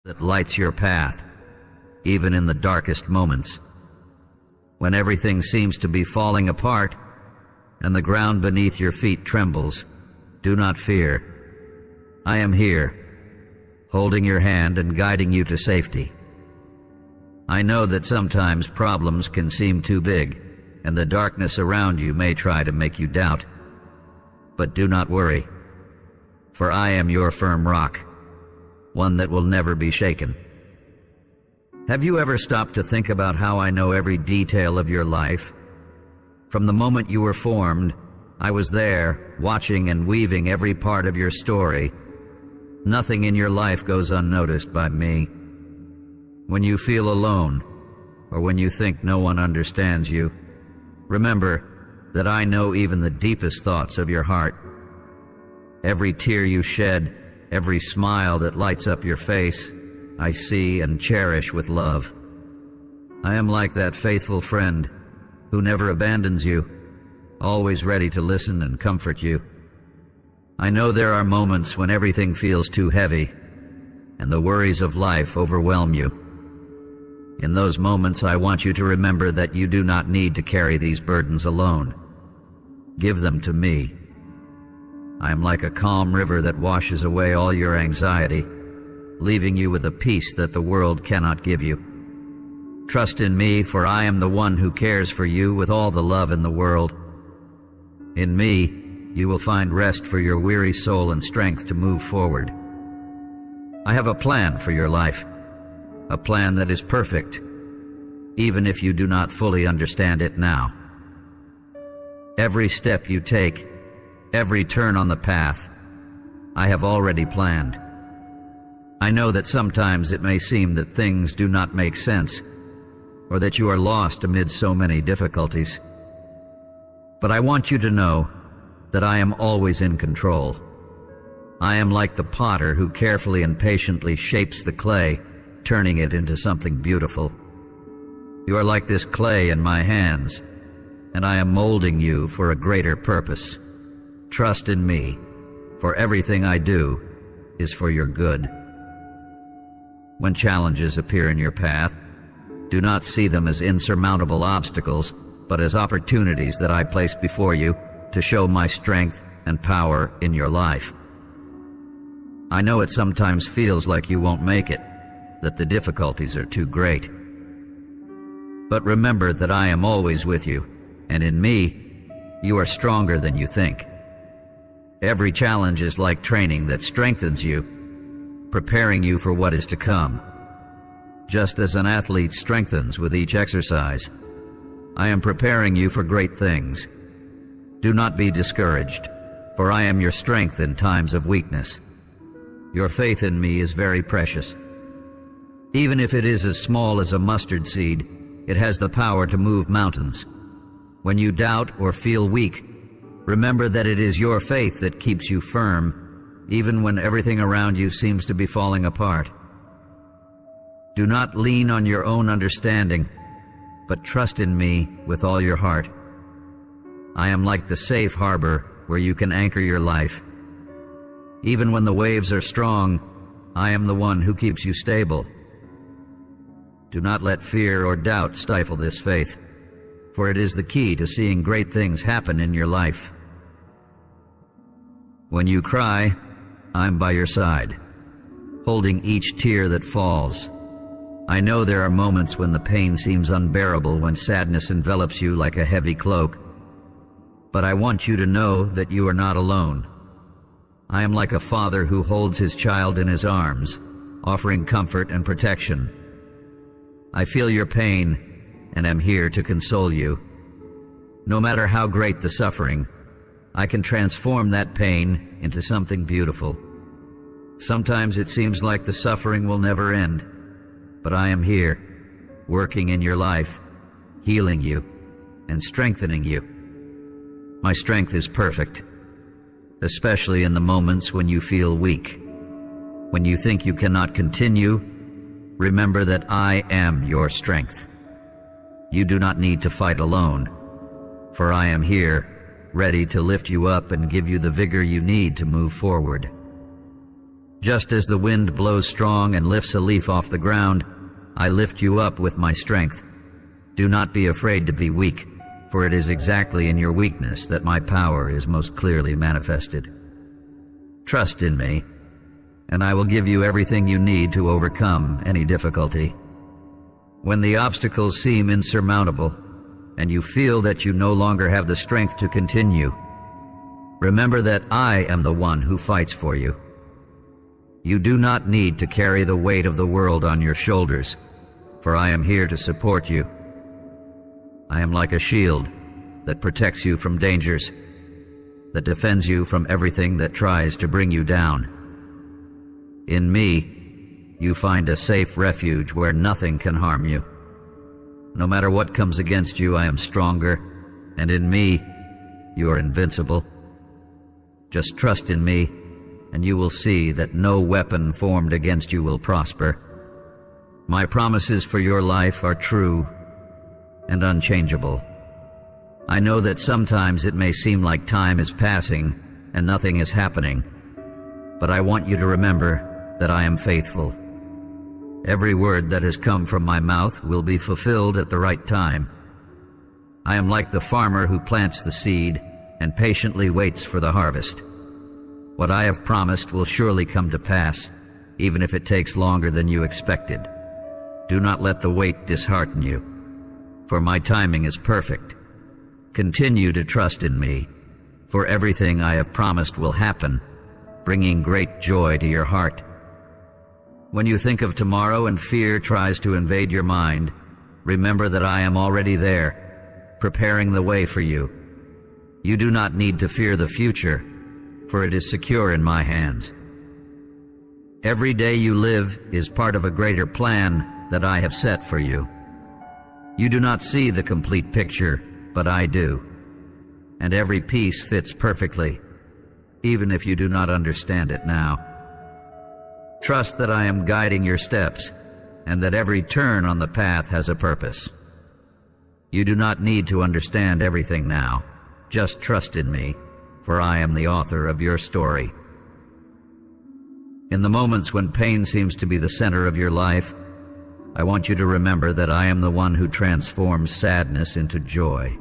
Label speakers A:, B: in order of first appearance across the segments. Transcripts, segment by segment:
A: that lights your path, even in the darkest moments. When everything seems to be falling apart and the ground beneath your feet trembles, do not fear. I am here, holding your hand and guiding you to safety. I know that sometimes problems can seem too big, and the darkness around you may try to make you doubt. But do not worry, for I am your firm rock, one that will never be shaken. Have you ever stopped to think about how I know every detail of your life? From the moment you were formed, I was there, watching and weaving every part of your story. Nothing in your life goes unnoticed by me. When you feel alone, or when you think no one understands you, remember that I know even the deepest thoughts of your heart. Every tear you shed, every smile that lights up your face, I see and cherish with love. I am like that faithful friend who never abandons you, always ready to listen and comfort you. I know there are moments when everything feels too heavy and the worries of life overwhelm you. In those moments, I want you to remember that you do not need to carry these burdens alone. Give them to me. I am like a calm river that washes away all your anxiety, leaving you with a peace that the world cannot give you. Trust in me, for I am the one who cares for you with all the love in the world. In me, you will find rest for your weary soul and strength to move forward. I have a plan for your life, a plan that is perfect, even if you do not fully understand it now. Every step you take, every turn on the path, I have already planned. I know that sometimes it may seem that things do not make sense, or that you are lost amid so many difficulties. But I want you to know that I am always in control. I am like the potter who carefully and patiently shapes the clay, turning it into something beautiful. You are like this clay in my hands, and I am molding you for a greater purpose. Trust in me, for everything I do is for your good. When challenges appear in your path, do not see them as insurmountable obstacles, but as opportunities that I place before you to show my strength and power in your life. I know it sometimes feels like you won't make it, that the difficulties are too great. But remember that I am always with you, and in me, you are stronger than you think. Every challenge is like training that strengthens you, preparing you for what is to come. Just as an athlete strengthens with each exercise, I am preparing you for great things. Do not be discouraged, for I am your strength in times of weakness. Your faith in me is very precious. Even if it is as small as a mustard seed, it has the power to move mountains. When you doubt or feel weak, remember that it is your faith that keeps you firm, even when everything around you seems to be falling apart. Do not lean on your own understanding, but trust in me with all your heart. I am like the safe harbor where you can anchor your life. Even when the waves are strong, I am the one who keeps you stable. Do not let fear or doubt stifle this faith, for it is the key to seeing great things happen in your life. When you cry, I'm by your side, holding each tear that falls. I know there are moments when the pain seems unbearable, when sadness envelops you like a heavy cloak. But I want you to know that you are not alone. I am like a father who holds his child in his arms, offering comfort and protection. I feel your pain, and am here to console you. No matter how great the suffering, I can transform that pain into something beautiful. Sometimes it seems like the suffering will never end, but I am here, working in your life, healing you, and strengthening you. My strength is perfect, especially in the moments when you feel weak. When you think you cannot continue, remember that I am your strength. You do not need to fight alone, for I am here, ready to lift you up and give you the vigor you need to move forward. Just as the wind blows strong and lifts a leaf off the ground, I lift you up with my strength. Do not be afraid to be weak, for it is exactly in your weakness that my power is most clearly manifested. Trust in me, and I will give you everything you need to overcome any difficulty. When the obstacles seem insurmountable, and you feel that you no longer have the strength to continue, remember that I am the one who fights for you. You do not need to carry the weight of the world on your shoulders, for I am here to support you. I am like a shield that protects you from dangers, that defends you from everything that tries to bring you down. In me, you find a safe refuge where nothing can harm you. No matter what comes against you, I am stronger, and in me, you are invincible. Just trust in me, and you will see that no weapon formed against you will prosper. My promises for your life are true and unchangeable. I know that sometimes it may seem like time is passing and nothing is happening, but I want you to remember that I am faithful. Every word that has come from my mouth will be fulfilled at the right time. I am like the farmer who plants the seed and patiently waits for the harvest. What I have promised will surely come to pass, even if it takes longer than you expected. Do not let the wait dishearten you, for my timing is perfect. Continue to trust in me, for everything I have promised will happen, bringing great joy to your heart. When you think of tomorrow and fear tries to invade your mind, remember that I am already there, preparing the way for you. You do not need to fear the future, for it is secure in my hands. Every day you live is part of a greater plan that I have set for you. You do not see the complete picture, but I do, and every piece fits perfectly, even if you do not understand it now. Trust that I am guiding your steps, and that every turn on the path has a purpose. You do not need to understand everything now. Just trust in me, for I am the author of your story. In the moments when pain seems to be the center of your life, I want you to remember that I am the one who transforms sadness into joy.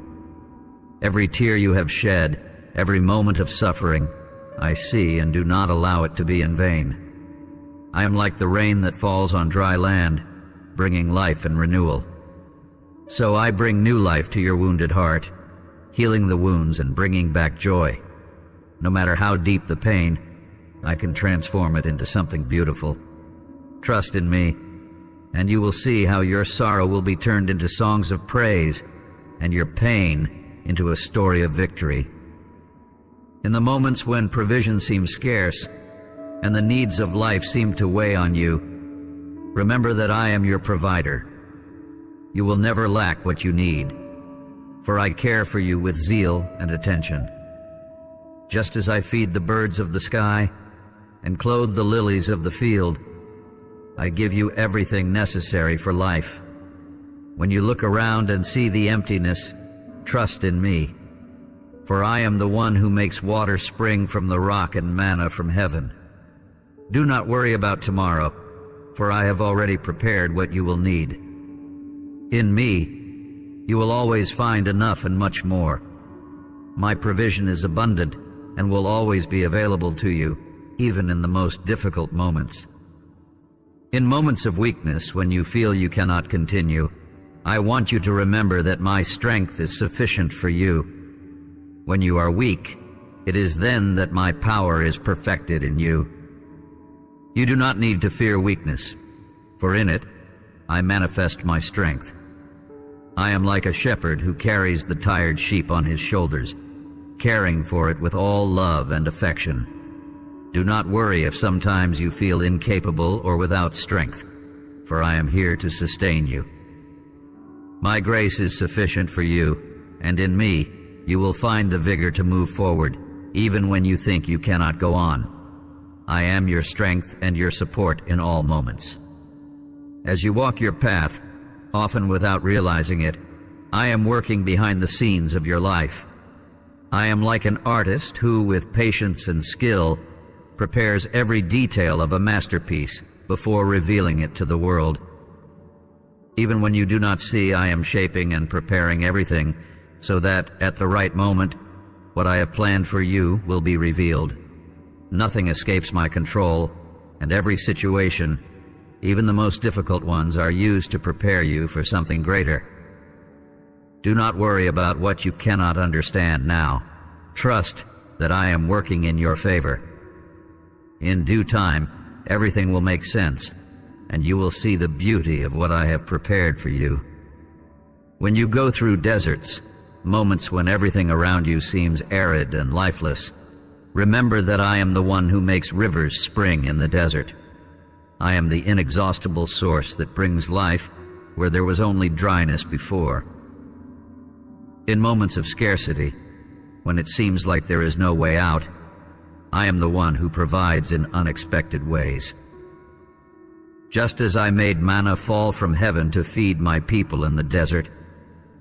A: Every tear you have shed, every moment of suffering, I see and do not allow it to be in vain. I am like the rain that falls on dry land, bringing life and renewal. So I bring new life to your wounded heart, healing the wounds and bringing back joy. No matter how deep the pain, I can transform it into something beautiful. Trust in me, and you will see how your sorrow will be turned into songs of praise, and your pain into a story of victory. In the moments when provision seems scarce, and the needs of life seem to weigh on you, remember that I am your provider. You will never lack what you need, for I care for you with zeal and attention. Just as I feed the birds of the sky and clothe the lilies of the field, I give you everything necessary for life. When you look around and see the emptiness, trust in me, for I am the one who makes water spring from the rock and manna from heaven. Do not worry about tomorrow, for I have already prepared what you will need. In me, you will always find enough and much more. My provision is abundant and will always be available to you, even in the most difficult moments. In moments of weakness, when you feel you cannot continue, I want you to remember that my strength is sufficient for you. When you are weak, it is then that my power is perfected in you. You do not need to fear weakness, for in it I manifest my strength. I am like a shepherd who carries the tired sheep on his shoulders, caring for it with all love and affection. Do not worry if sometimes you feel incapable or without strength, for I am here to sustain you. My grace is sufficient for you, and in me you will find the vigor to move forward, even when you think you cannot go on. I am your strength and your support in all moments. As you walk your path, often without realizing it, I am working behind the scenes of your life. I am like an artist who, with patience and skill, prepares every detail of a masterpiece before revealing it to the world. Even when you do not see, I am shaping and preparing everything so that, at the right moment, what I have planned for you will be revealed. Nothing escapes my control, and every situation, even the most difficult ones, are used to prepare you for something greater. Do not worry about what you cannot understand now. Trust that I am working in your favor. In due time, everything will make sense, and you will see the beauty of what I have prepared for you. When you go through deserts, moments when everything around you seems arid and lifeless, remember that I am the one who makes rivers spring in the desert. I am the inexhaustible source that brings life where there was only dryness before. In moments of scarcity, when it seems like there is no way out, I am the one who provides in unexpected ways. Just as I made manna fall from heaven to feed my people in the desert,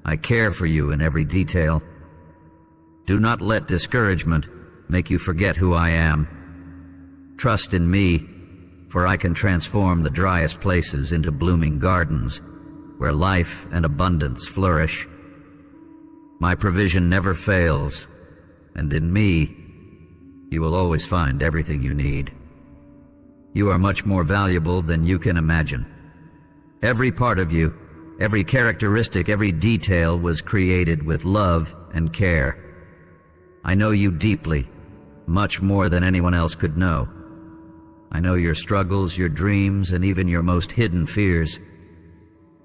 A: I care for you in every detail. Do not let discouragement make you forget who I am. Trust in me, for I can transform the driest places into blooming gardens where life and abundance flourish. My provision never fails, and in me, you will always find everything you need. You are much more valuable than you can imagine. Every part of you, every characteristic, every detail was created with love and care. I know you deeply, much more than anyone else could know. I know your struggles, your dreams, and even your most hidden fears.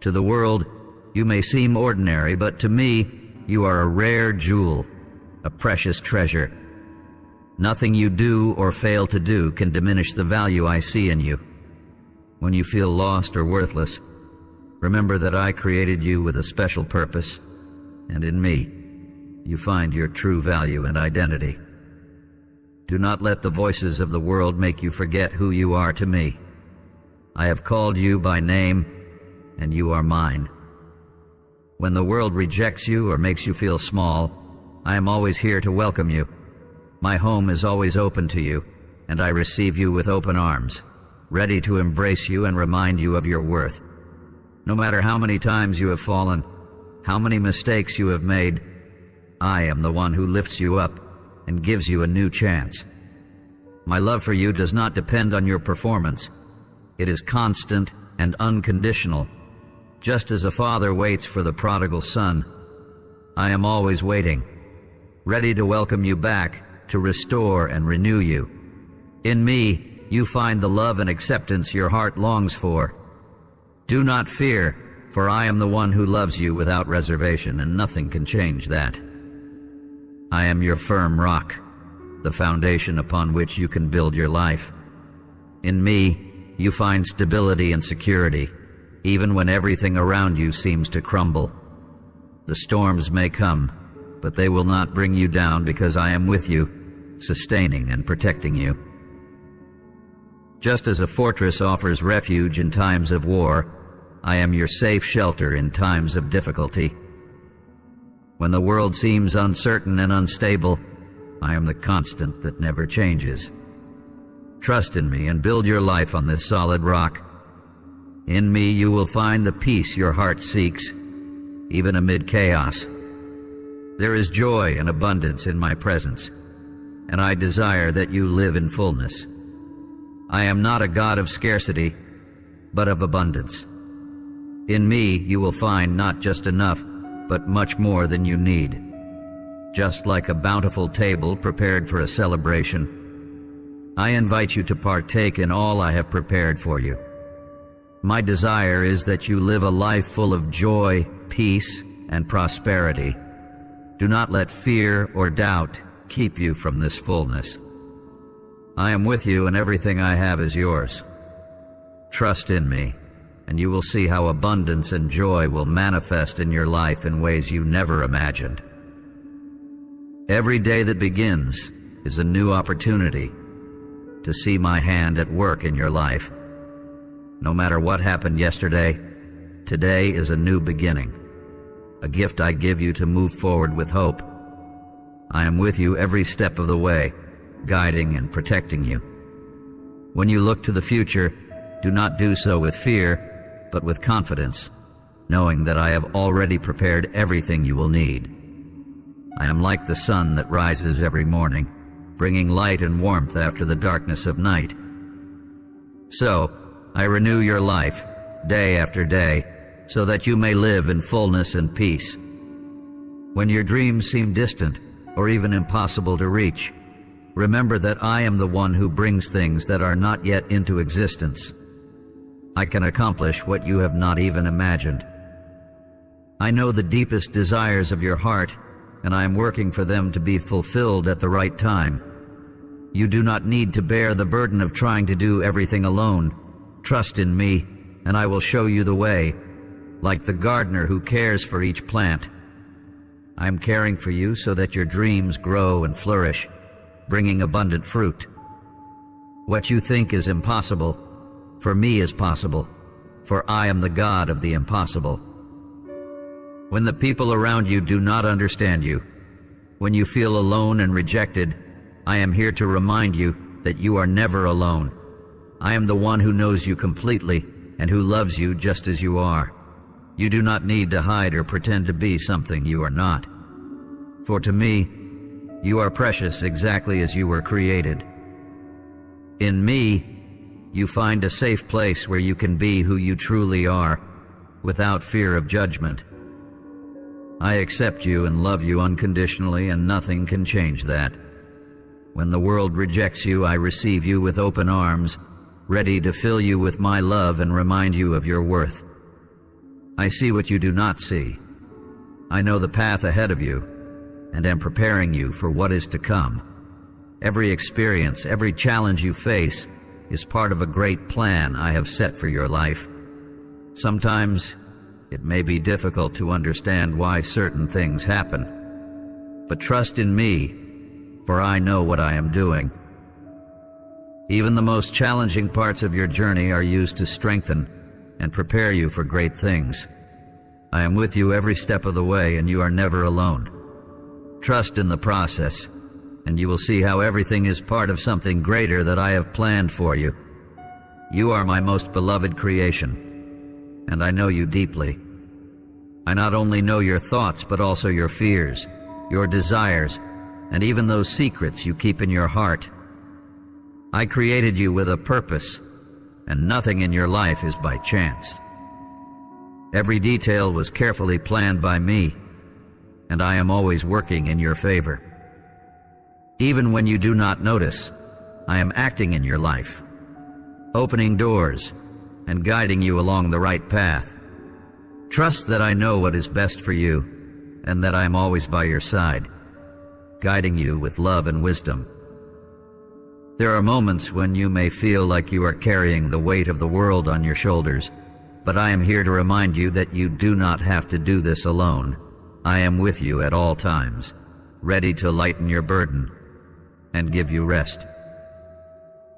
A: To the world, you may seem ordinary, but to me, you are a rare jewel, a precious treasure. Nothing you do or fail to do can diminish the value I see in you. When you feel lost or worthless, remember that I created you with a special purpose, and in me, you find your true value and identity. Do not let the voices of the world make you forget who you are to me. I have called you by name, and you are mine. When the world rejects you or makes you feel small, I am always here to welcome you. My home is always open to you, and I receive you with open arms, ready to embrace you and remind you of your worth. No matter how many times you have fallen, how many mistakes you have made, I am the one who lifts you up and gives you a new chance. My love for you does not depend on your performance. It is constant and unconditional. Just as a father waits for the prodigal son, I am always waiting, ready to welcome you back, to restore and renew you. In me, you find the love and acceptance your heart longs for. Do not fear, for I am the one who loves you without reservation, and nothing can change that. I am your firm rock, the foundation upon which you can build your life. In me, you find stability and security, even when everything around you seems to crumble. The storms may come, but they will not bring you down because I am with you, sustaining and protecting you. Just as a fortress offers refuge in times of war, I am your safe shelter in times of difficulty. When the world seems uncertain and unstable, I am the constant that never changes. Trust in me and build your life on this solid rock. In me you will find the peace your heart seeks, even amid chaos. There is joy and abundance in my presence, and I desire that you live in fullness. I am not a God of scarcity, but of abundance. In me you will find not just enough, but much more than you need. Just like a bountiful table prepared for a celebration, I invite you to partake in all I have prepared for you. My desire is that you live a life full of joy, peace, and prosperity. Do not let fear or doubt keep you from this fullness. I am with you, and everything I have is yours. Trust in me, and you will see how abundance and joy will manifest in your life in ways you never imagined. Every day that begins is a new opportunity to see my hand at work in your life. No matter what happened yesterday, today is a new beginning, a gift I give you to move forward with hope. I am with you every step of the way, guiding and protecting you. When you look to the future, do not do so with fear, but with confidence, knowing that I have already prepared everything you will need. I am like the sun that rises every morning, bringing light and warmth after the darkness of night. So, I renew your life, day after day, so that you may live in fullness and peace. When your dreams seem distant, or even impossible to reach, remember that I am the one who brings things that are not yet into existence. I can accomplish what you have not even imagined. I know the deepest desires of your heart, and I am working for them to be fulfilled at the right time. You do not need to bear the burden of trying to do everything alone. Trust in me, and I will show you the way, like the gardener who cares for each plant. I am caring for you so that your dreams grow and flourish, bringing abundant fruit. What you think is impossible, for me is possible, for I am the God of the impossible. When the people around you do not understand you, when you feel alone and rejected, I am here to remind you that you are never alone. I am the one who knows you completely and who loves you just as you are. You do not need to hide or pretend to be something you are not. For to me, you are precious exactly as you were created. In me, you find a safe place where you can be who you truly are, without fear of judgment. I accept you and love you unconditionally, and nothing can change that. When the world rejects you, I receive you with open arms, ready to fill you with my love and remind you of your worth. I see what you do not see. I know the path ahead of you, and am preparing you for what is to come. Every experience, every challenge you face is part of a great plan I have set for your life. Sometimes it may be difficult to understand why certain things happen, but trust in me, for I know what I am doing. Even the most challenging parts of your journey are used to strengthen and prepare you for great things. I am with you every step of the way, and you are never alone. Trust in the process, and you will see how everything is part of something greater that I have planned for you. You are my most beloved creation, and I know you deeply. I not only know your thoughts, but also your fears, your desires, and even those secrets you keep in your heart. I created you with a purpose, and nothing in your life is by chance. Every detail was carefully planned by me, and I am always working in your favor. Even when you do not notice, I am acting in your life, opening doors and guiding you along the right path. Trust that I know what is best for you, and that I am always by your side, guiding you with love and wisdom. There are moments when you may feel like you are carrying the weight of the world on your shoulders, but I am here to remind you that you do not have to do this alone. I am with you at all times, ready to lighten your burden and give you rest.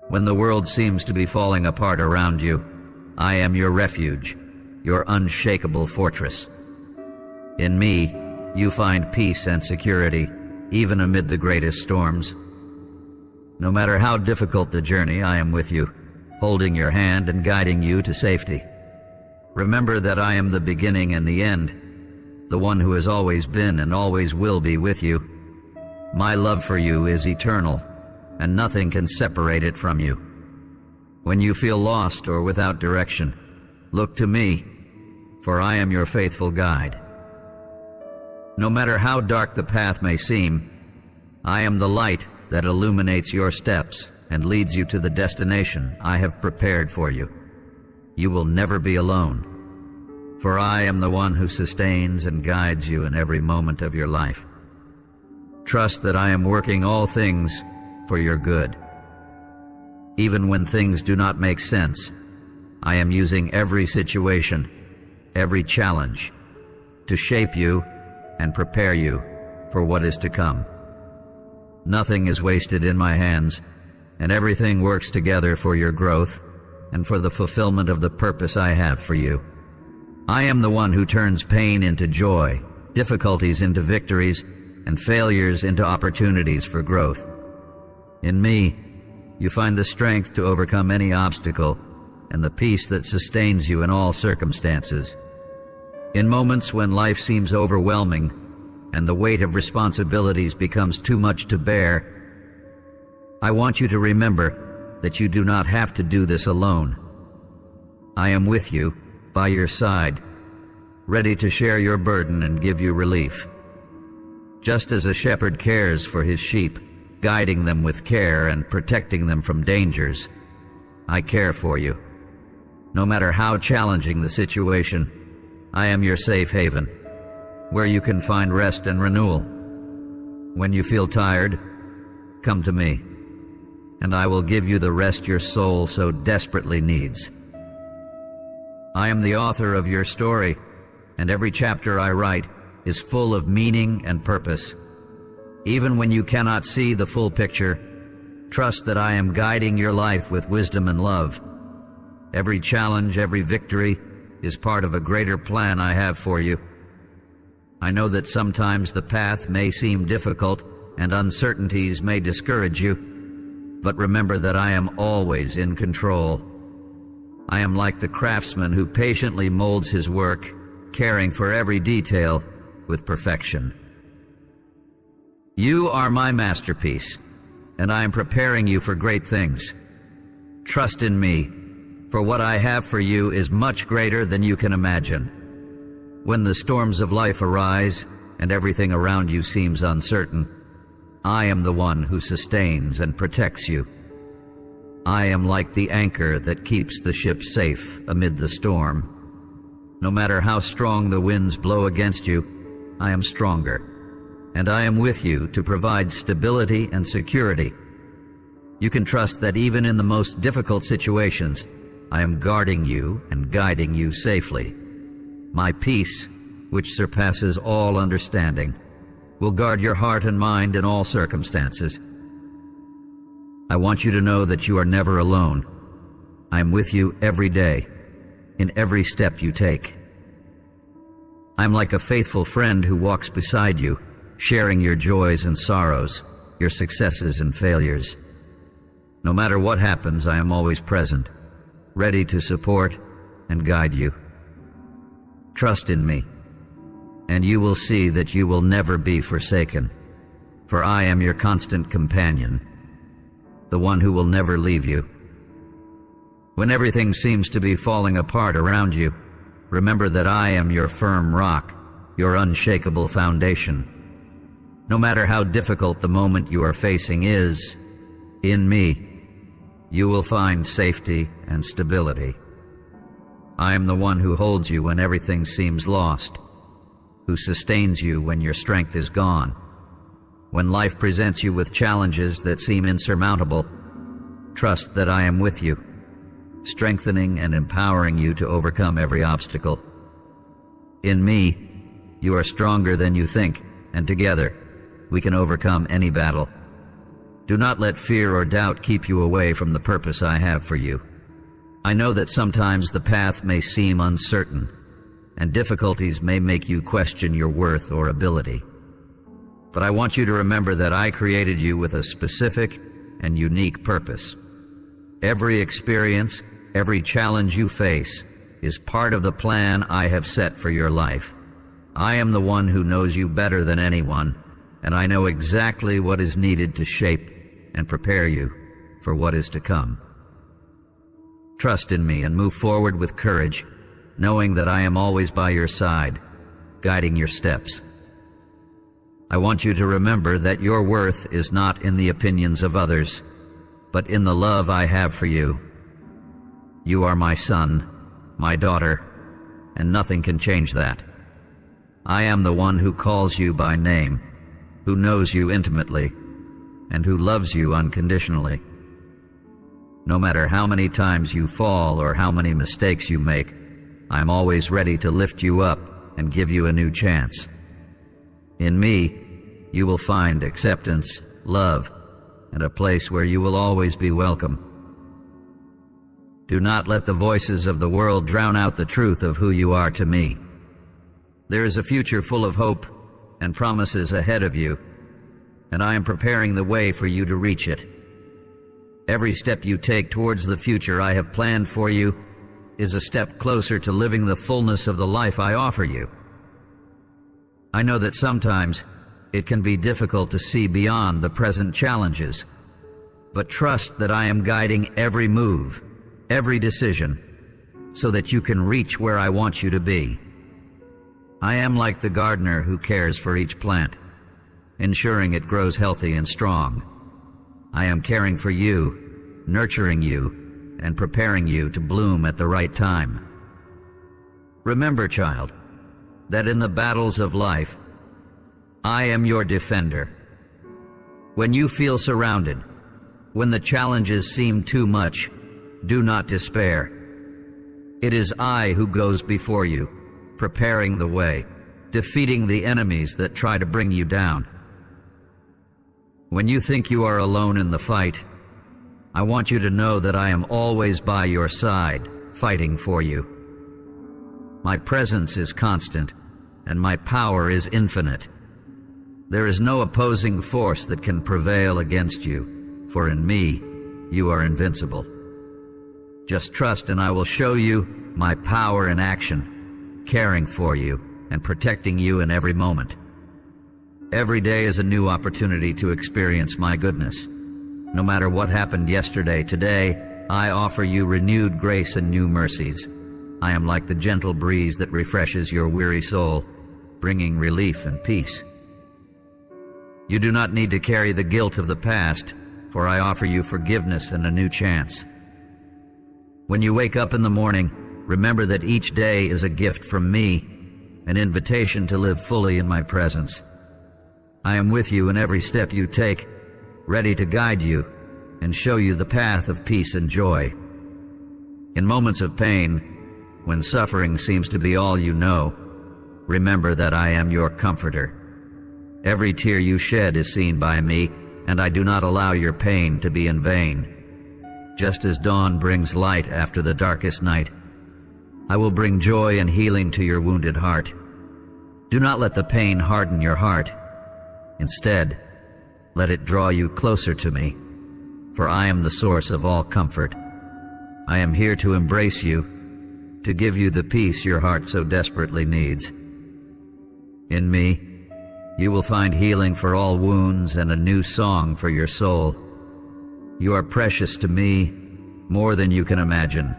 A: When the world seems to be falling apart around you, I am your refuge, your unshakable fortress. In me, you find peace and security, even amid the greatest storms. No matter how difficult the journey, I am with you, holding your hand and guiding you to safety. Remember that I am the beginning and the end, the one who has always been and always will be with you. My love for you is eternal, and nothing can separate it from you. When you feel lost or without direction, look to me, for I am your faithful guide. No matter how dark the path may seem, I am the light that illuminates your steps and leads you to the destination I have prepared for you. You will never be alone, for I am the one who sustains and guides you in every moment of your life. Trust that I am working all things for your good. Even when things do not make sense, I am using every situation, every challenge, to shape you and prepare you for what is to come. Nothing is wasted in my hands, and everything works together for your growth and for the fulfillment of the purpose I have for you. I am the one who turns pain into joy, difficulties into victories, and failures into opportunities for growth. In me, you find the strength to overcome any obstacle and the peace that sustains you in all circumstances. In moments when life seems overwhelming and the weight of responsibilities becomes too much to bear, I want you to remember that you do not have to do this alone. I am with you, by your side, ready to share your burden and give you relief. Just as a shepherd cares for his sheep, guiding them with care and protecting them from dangers, I care for you. No matter how challenging the situation, I am your safe haven, where you can find rest and renewal. When you feel tired, come to me, and I will give you the rest your soul so desperately needs. I am the author of your story, and every chapter I write is full of meaning and purpose. Even when you cannot see the full picture, trust that I am guiding your life with wisdom and love. Every challenge, every victory is part of a greater plan I have for you. I know that sometimes the path may seem difficult and uncertainties may discourage you, but remember that I am always in control. I am like the craftsman who patiently molds his work, caring for every detail with perfection. You are my masterpiece, and I am preparing you for great things. Trust in me, for what I have for you is much greater than you can imagine. When the storms of life arise and everything around you seems uncertain, I am the one who sustains and protects you. I am like the anchor that keeps the ship safe amid the storm. No matter how strong the winds blow against you, I am stronger, and I am with you to provide stability and security. You can trust that even in the most difficult situations, I am guarding you and guiding you safely. My peace, which surpasses all understanding, will guard your heart and mind in all circumstances. I want you to know that you are never alone. I am with you every day, in every step you take. I'm like a faithful friend who walks beside you, sharing your joys and sorrows, your successes and failures. No matter what happens, I am always present, ready to support and guide you. Trust in me, and you will see that you will never be forsaken, for I am your constant companion, the one who will never leave you. When everything seems to be falling apart around you, remember that I am your firm rock, your unshakable foundation. No matter how difficult the moment you are facing is, in me, you will find safety and stability. I am the one who holds you when everything seems lost, who sustains you when your strength is gone. When life presents you with challenges that seem insurmountable, trust that I am with you, strengthening and empowering you to overcome every obstacle. In me, you are stronger than you think, and together, we can overcome any battle. Do not let fear or doubt keep you away from the purpose I have for you. I know that sometimes the path may seem uncertain, and difficulties may make you question your worth or ability. But I want you to remember that I created you with a specific and unique purpose. Every experience, every challenge you face is part of the plan I have set for your life. I am the one who knows you better than anyone, and I know exactly what is needed to shape and prepare you for what is to come. Trust in me and move forward with courage, knowing that I am always by your side, guiding your steps. I want you to remember that your worth is not in the opinions of others, but in the love I have for you. You are my son, my daughter, and nothing can change that. I am the one who calls you by name, who knows you intimately, and who loves you unconditionally. No matter how many times you fall or how many mistakes you make, I am always ready to lift you up and give you a new chance. In me, you will find acceptance, love, and a place where you will always be welcome. Do not let the voices of the world drown out the truth of who you are to me. There is a future full of hope and promises ahead of you, and I am preparing the way for you to reach it. Every step you take towards the future I have planned for you is a step closer to living the fullness of the life I offer you. I know that sometimes it can be difficult to see beyond the present challenges, but trust that I am guiding every move, every decision, so that you can reach where I want you to be. I am like the gardener who cares for each plant, ensuring it grows healthy and strong. I am caring for you, nurturing you, and preparing you to bloom at the right time. Remember, child, that in the battles of life, I am your defender. When you feel surrounded, when the challenges seem too much, do not despair. It is I who goes before you, preparing the way, defeating the enemies that try to bring you down. When you think you are alone in the fight, I want you to know that I am always by your side, fighting for you. My presence is constant, and my power is infinite. There is no opposing force that can prevail against you, for in me, you are invincible. Just trust and I will show you my power in action, caring for you and protecting you in every moment. Every day is a new opportunity to experience my goodness. No matter what happened yesterday, today, I offer you renewed grace and new mercies. I am like the gentle breeze that refreshes your weary soul, bringing relief and peace. You do not need to carry the guilt of the past, for I offer you forgiveness and a new chance. When you wake up in the morning, remember that each day is a gift from me, an invitation to live fully in my presence. I am with you in every step you take, ready to guide you and show you the path of peace and joy. In moments of pain, when suffering seems to be all you know, remember that I am your comforter. Every tear you shed is seen by me, and I do not allow your pain to be in vain. Just as dawn brings light after the darkest night, I will bring joy and healing to your wounded heart. Do not let the pain harden your heart. Instead, let it draw you closer to me, for I am the source of all comfort. I am here to embrace you, to give you the peace your heart so desperately needs. In me, you will find healing for all wounds and a new song for your soul. You are precious to me, more than you can imagine.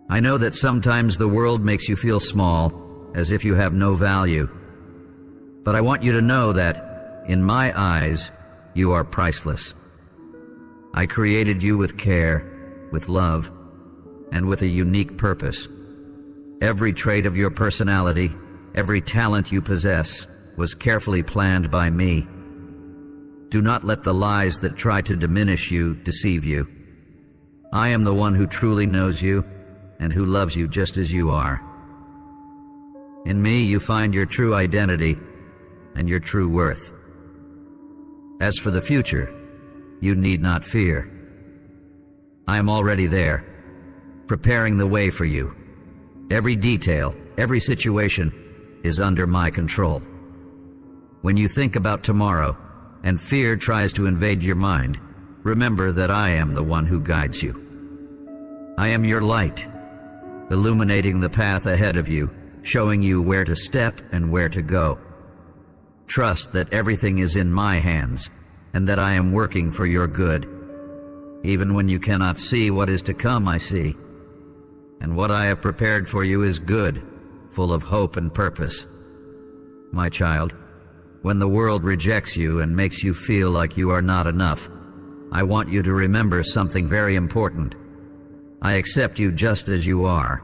A: I know that sometimes the world makes you feel small, as if you have no value. But I want you to know that, in my eyes, you are priceless. I created you with care, with love, and with a unique purpose. Every trait of your personality, every talent you possess, was carefully planned by me. Do not let the lies that try to diminish you deceive you. I am the one who truly knows you and who loves you just as you are. In me, you find your true identity and your true worth. As for the future, you need not fear. I am already there, preparing the way for you. Every detail, every situation is under my control. When you think about tomorrow and fear tries to invade your mind, remember that I am the one who guides you. I am your light, illuminating the path ahead of you, showing you where to step and where to go. Trust that everything is in my hands and that I am working for your good. Even when you cannot see what is to come, I see. And what I have prepared for you is good, full of hope and purpose. My child, when the world rejects you and makes you feel like you are not enough, I want you to remember something very important. I accept you just as you are.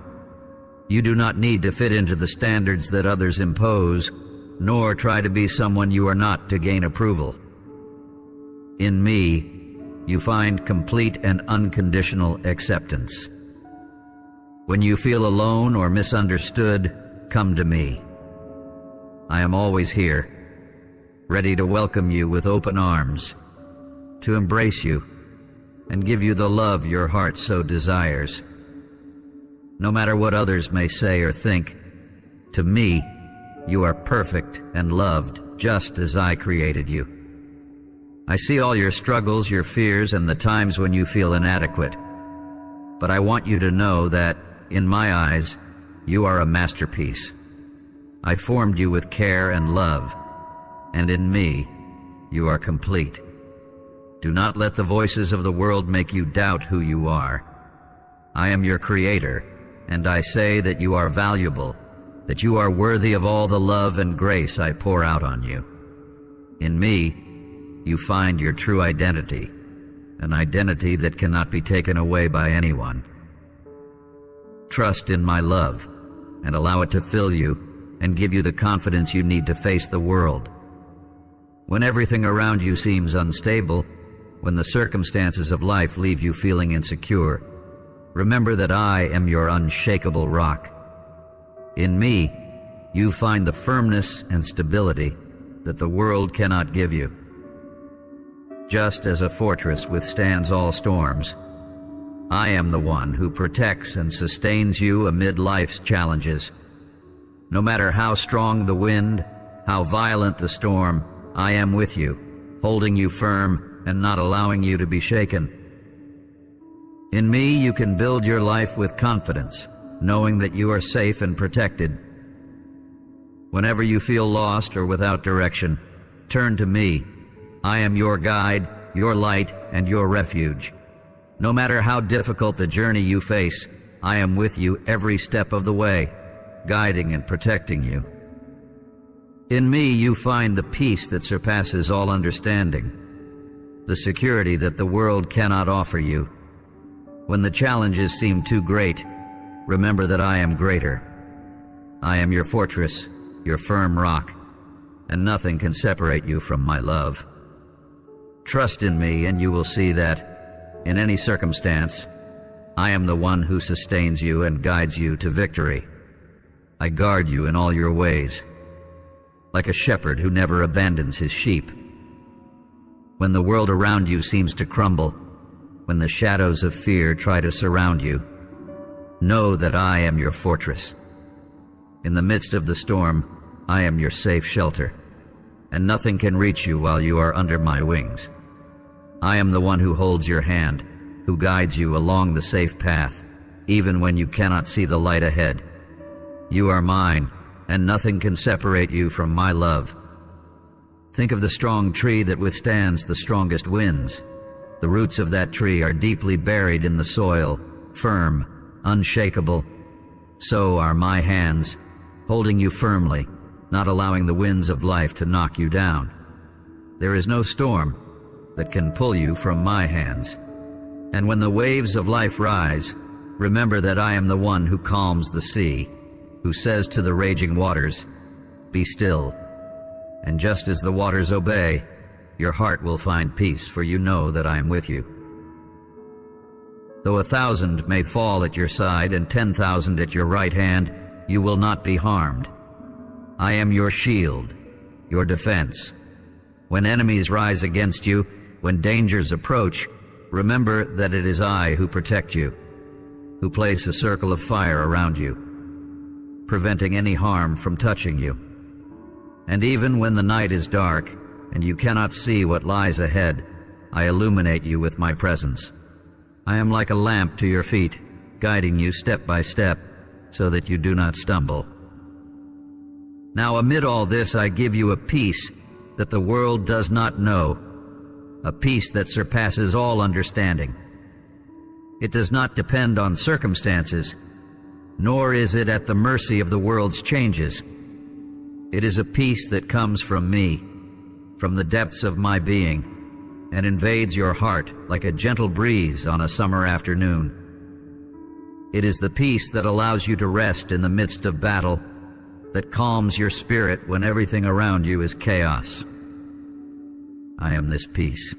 A: You do not need to fit into the standards that others impose, nor try to be someone you are not to gain approval. In me, you find complete and unconditional acceptance. When you feel alone or misunderstood, come to me. I am always here, ready to welcome you with open arms, to embrace you and give you the love your heart so desires. No matter what others may say or think, to me, you are perfect and loved just as I created you. I see all your struggles, your fears, and the times when you feel inadequate. But I want you to know that, in my eyes, you are a masterpiece. I formed you with care and love, and in me, you are complete. Do not let the voices of the world make you doubt who you are. I am your creator, and I say that you are valuable, that you are worthy of all the love and grace I pour out on you. In me, you find your true identity, an identity that cannot be taken away by anyone. Trust in my love, and allow it to fill you and give you the confidence you need to face the world. When everything around you seems unstable, when the circumstances of life leave you feeling insecure, remember that I am your unshakable rock. In me, you find the firmness and stability that the world cannot give you. Just as a fortress withstands all storms, I am the one who protects and sustains you amid life's challenges. No matter how strong the wind, how violent the storm, I am with you, holding you firm and not allowing you to be shaken. In me, you can build your life with confidence, knowing that you are safe and protected. Whenever you feel lost or without direction, turn to me. I am your guide, your light, and your refuge. No matter how difficult the journey you face, I am with you every step of the way, guiding and protecting you. In me, you find the peace that surpasses all understanding, the security that the world cannot offer you. When the challenges seem too great, remember that I am greater. I am your fortress, your firm rock, and nothing can separate you from my love. Trust in me, and you will see that, in any circumstance, I am the one who sustains you and guides you to victory. I guard you in all your ways, like a shepherd who never abandons his sheep. When the world around you seems to crumble, when the shadows of fear try to surround you, know that I am your fortress. In the midst of the storm, I am your safe shelter, and nothing can reach you while you are under my wings. I am the one who holds your hand, who guides you along the safe path, even when you cannot see the light ahead. You are mine, and nothing can separate you from my love. Think of the strong tree that withstands the strongest winds. The roots of that tree are deeply buried in the soil, firm, unshakable. So are my hands, holding you firmly, not allowing the winds of life to knock you down. There is no storm that can pull you from my hands. And when the waves of life rise, remember that I am the one who calms the sea, who says to the raging waters, "Be still." And just as the waters obey, your heart will find peace, for you know that I am with you. Though 1,000 may fall at your side and 10,000 at your right hand, you will not be harmed. I am your shield, your defense. When enemies rise against you, when dangers approach, remember that it is I who protect you, who place a circle of fire around you, preventing any harm from touching you. And even when the night is dark and you cannot see what lies ahead, I illuminate you with my presence. I am like a lamp to your feet, guiding you step by step so that you do not stumble. Now amid all this, I give you a peace that the world does not know, a peace that surpasses all understanding. It does not depend on circumstances, nor is it at the mercy of the world's changes. It is a peace that comes from me, from the depths of my being, and invades your heart like a gentle breeze on a summer afternoon. It is the peace that allows you to rest in the midst of battle, that calms your spirit when everything around you is chaos. I am this peace.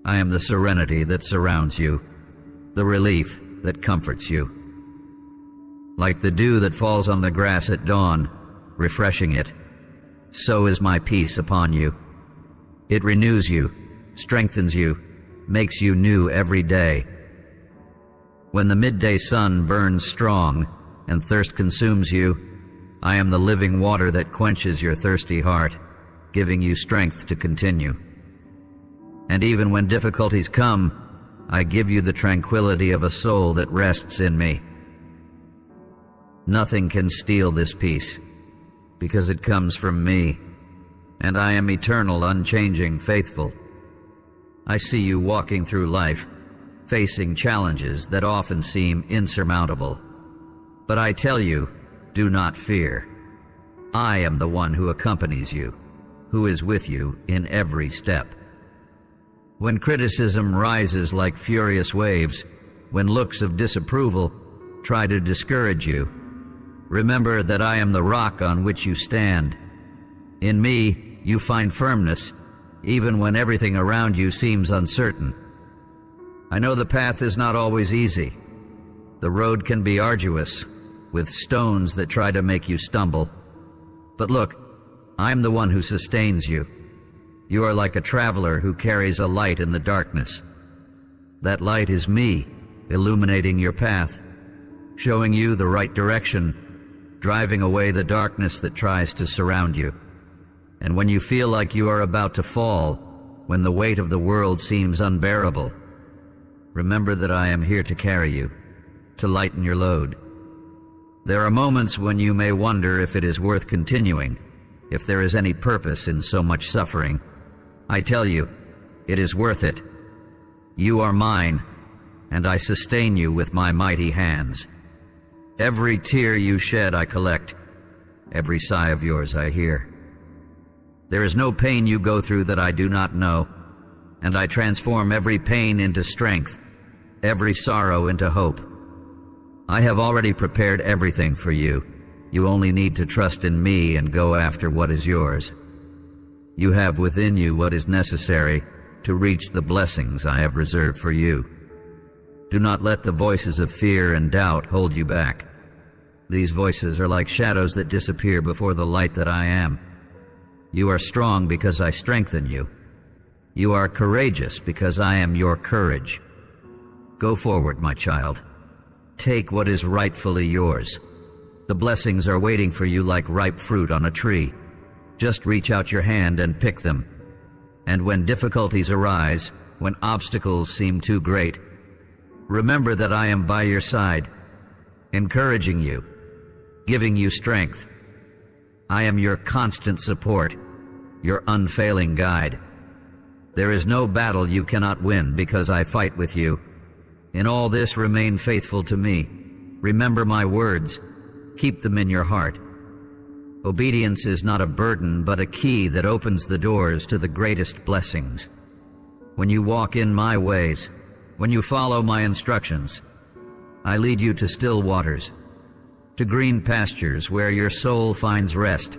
A: I am the serenity that surrounds you, the relief that comforts you. Like the dew that falls on the grass at dawn, refreshing it, so is my peace upon you. It renews you, strengthens you, makes you new every day. When the midday sun burns strong and thirst consumes you, I am the living water that quenches your thirsty heart, giving you strength to continue. And even when difficulties come, I give you the tranquility of a soul that rests in me. Nothing can steal this peace, because it comes from me, and I am eternal, unchanging, faithful. I see you walking through life, facing challenges that often seem insurmountable. But I tell you, do not fear. I am the one who accompanies you, who is with you in every step. When criticism rises like furious waves, when looks of disapproval try to discourage you, remember that I am the rock on which you stand. In me, you find firmness, even when everything around you seems uncertain. I know the path is not always easy. The road can be arduous, with stones that try to make you stumble. But look, I'm the one who sustains you. You are like a traveler who carries a light in the darkness. That light is me, illuminating your path, showing you the right direction, driving away the darkness that tries to surround you. And when you feel like you are about to fall, when the weight of the world seems unbearable, remember that I am here to carry you, to lighten your load. There are moments when you may wonder if it is worth continuing, if there is any purpose in so much suffering. I tell you, it is worth it. You are mine, and I sustain you with my mighty hands. Every tear you shed I collect, every sigh of yours I hear. There is no pain you go through that I do not know, and I transform every pain into strength, every sorrow into hope. I have already prepared everything for you. You only need to trust in me and go after what is yours. You have within you what is necessary to reach the blessings I have reserved for you. Do not let the voices of fear and doubt hold you back. These voices are like shadows that disappear before the light that I am. You are strong because I strengthen you. You are courageous because I am your courage. Go forward, my child. Take what is rightfully yours. The blessings are waiting for you like ripe fruit on a tree. Just reach out your hand and pick them. And when difficulties arise, when obstacles seem too great, remember that I am by your side, encouraging you, giving you strength. I am your constant support, your unfailing guide. There is no battle you cannot win because I fight with you. In all this, remain faithful to me. Remember my words. Keep them in your heart. Obedience is not a burden, but a key that opens the doors to the greatest blessings. When you walk in my ways, when you follow my instructions, I lead you to still waters, to green pastures where your soul finds rest.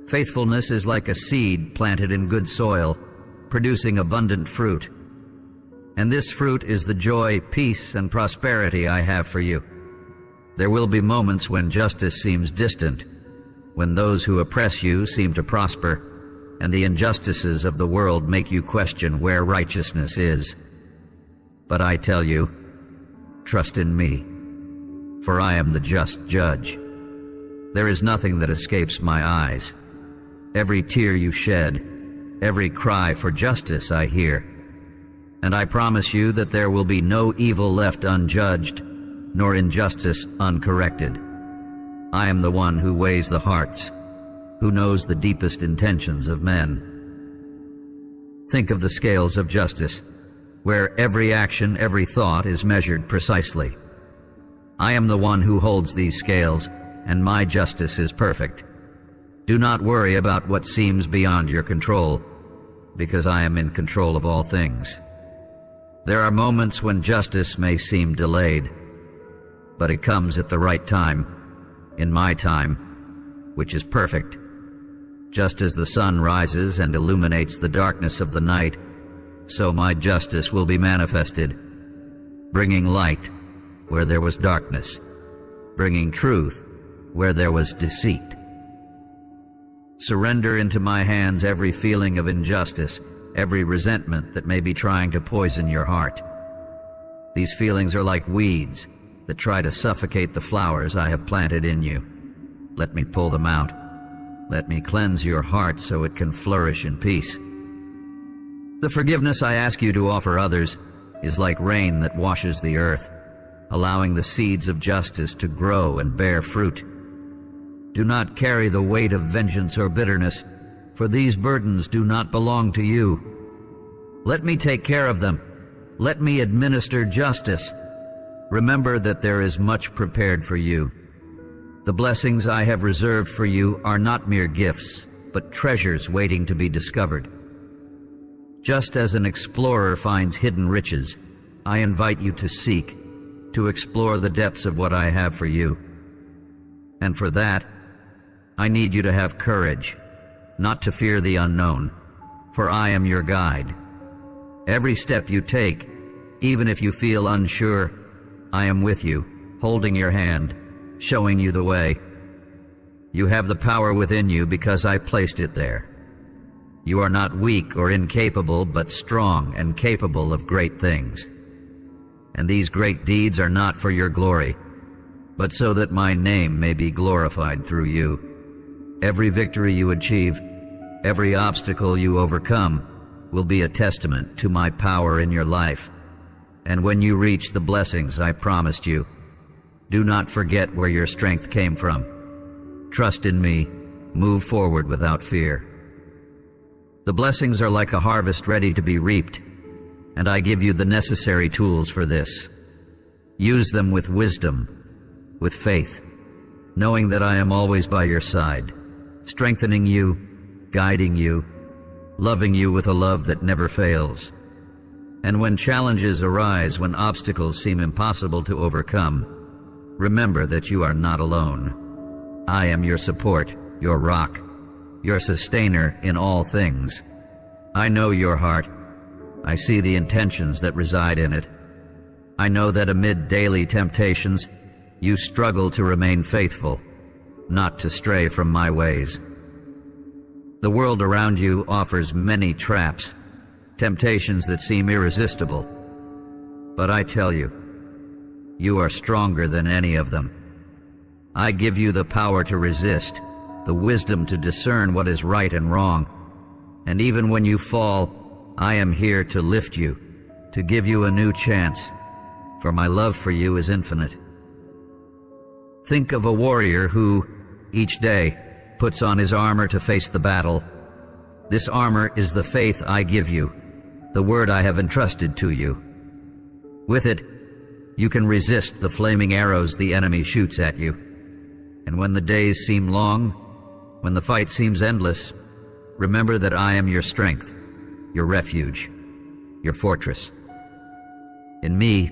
A: Faithfulness is like a seed planted in good soil, producing abundant fruit. And this fruit is the joy, peace, and prosperity I have for you. There will be moments when justice seems distant, when those who oppress you seem to prosper, and the injustices of the world make you question where righteousness is. But I tell you, trust in me, for I am the just judge. There is nothing that escapes my eyes. Every tear you shed, every cry for justice I hear. And I promise you that there will be no evil left unjudged, nor injustice uncorrected. I am the one who weighs the hearts, who knows the deepest intentions of men. Think of the scales of justice, where every action, every thought is measured precisely. I am the one who holds these scales, and my justice is perfect. Do not worry about what seems beyond your control, because I am in control of all things. There are moments when justice may seem delayed, but it comes at the right time, in my time, which is perfect. Just as the sun rises and illuminates the darkness of the night, so my justice will be manifested, bringing light where there was darkness, bringing truth where there was deceit. Surrender into my hands every feeling of injustice, every resentment that may be trying to poison your heart. These feelings are like weeds that try to suffocate the flowers I have planted in you. Let me pull them out. Let me cleanse your heart so it can flourish in peace. The forgiveness I ask you to offer others is like rain that washes the earth, allowing the seeds of justice to grow and bear fruit. Do not carry the weight of vengeance or bitterness, for these burdens do not belong to you. Let me take care of them. Let me administer justice. Remember that there is much prepared for you. The blessings I have reserved for you are not mere gifts, but treasures waiting to be discovered. Just as an explorer finds hidden riches, I invite you to seek, to explore the depths of what I have for you. And for that, I need you to have courage, not to fear the unknown, for I am your guide. Every step you take, even if you feel unsure, I am with you, holding your hand, showing you the way. You have the power within you because I placed it there. You are not weak or incapable, but strong and capable of great things. And these great deeds are not for your glory, but so that my name may be glorified through you. Every victory you achieve, every obstacle you overcome, will be a testament to my power in your life. And when you reach the blessings I promised you, do not forget where your strength came from. Trust in me, move forward without fear. The blessings are like a harvest ready to be reaped, and I give you the necessary tools for this. Use them with wisdom, with faith, knowing that I am always by your side, strengthening you, guiding you, loving you with a love that never fails. And when challenges arise, when obstacles seem impossible to overcome, remember that you are not alone. I am your support, your rock, your sustainer in all things. I know your heart. I see the intentions that reside in it. I know that amid daily temptations, you struggle to remain faithful, not to stray from my ways. The world around you offers many traps, temptations that seem irresistible. But I tell you, you are stronger than any of them. I give you the power to resist, the wisdom to discern what is right and wrong. And even when you fall, I am here to lift you, to give you a new chance, for my love for you is infinite. Think of a warrior who, each day, puts on his armor to face the battle. This armor is the faith I give you, the word I have entrusted to you. With it, you can resist the flaming arrows the enemy shoots at you. And when the days seem long, when the fight seems endless, remember that I am your strength, your refuge, your fortress. In me,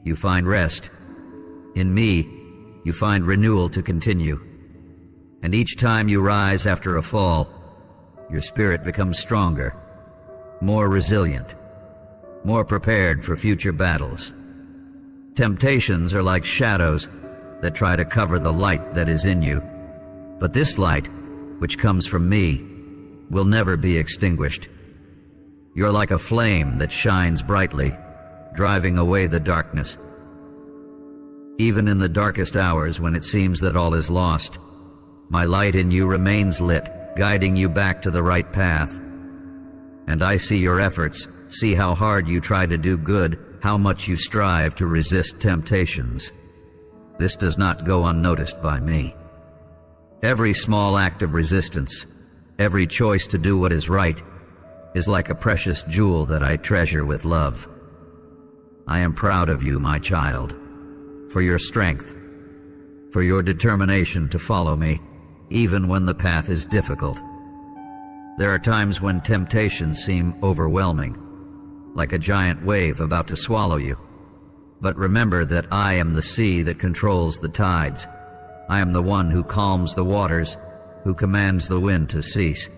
A: you find rest. In me, you find renewal to continue. And each time you rise after a fall, your spirit becomes stronger, more resilient, more prepared for future battles. Temptations are like shadows that try to cover the light that is in you. But this light, which comes from me, will never be extinguished. You're like a flame that shines brightly, driving away the darkness. Even in the darkest hours when it seems that all is lost, my light in you remains lit, guiding you back to the right path. And I see your efforts, see how hard you try to do good, how much you strive to resist temptations. This does not go unnoticed by me. Every small act of resistance, every choice to do what is right, is like a precious jewel that I treasure with love. I am proud of you, my child, for your strength, for your determination to follow me, even when the path is difficult. There are times when temptations seem overwhelming, like a giant wave about to swallow you. But remember that I am the sea that controls the tides. I am the one who calms the waters, who commands the wind to cease.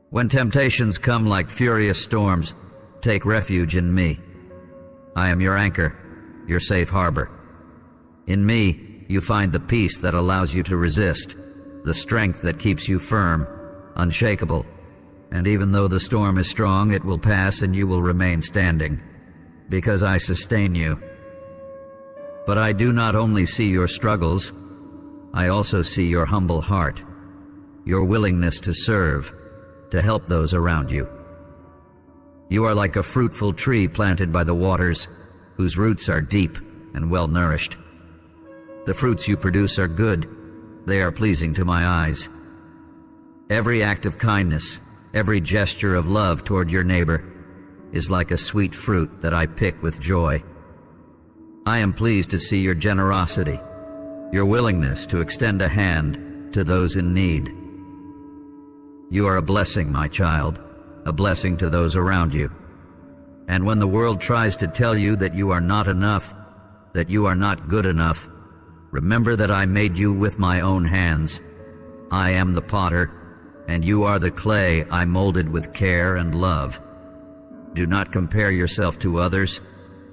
A: When temptations come like furious storms, take refuge in me. I am your anchor, your safe harbor. In me, you find the peace that allows you to resist, the strength that keeps you firm, unshakable. And even though the storm is strong, it will pass and you will remain standing, because I sustain you. But I do not only see your struggles, I also see your humble heart, your willingness to serve, to help those around you. You are like a fruitful tree planted by the waters, whose roots are deep and well nourished. The fruits you produce are good, they are pleasing to my eyes. Every act of kindness, every gesture of love toward your neighbor is like a sweet fruit that I pick with joy. I am pleased to see your generosity, your willingness to extend a hand to those in need. You are a blessing, my child, a blessing to those around you. And when the world tries to tell you that you are not enough, that you are not good enough, remember that I made you with my own hands. I am the potter, and you are the clay I molded with care and love. Do not compare yourself to others,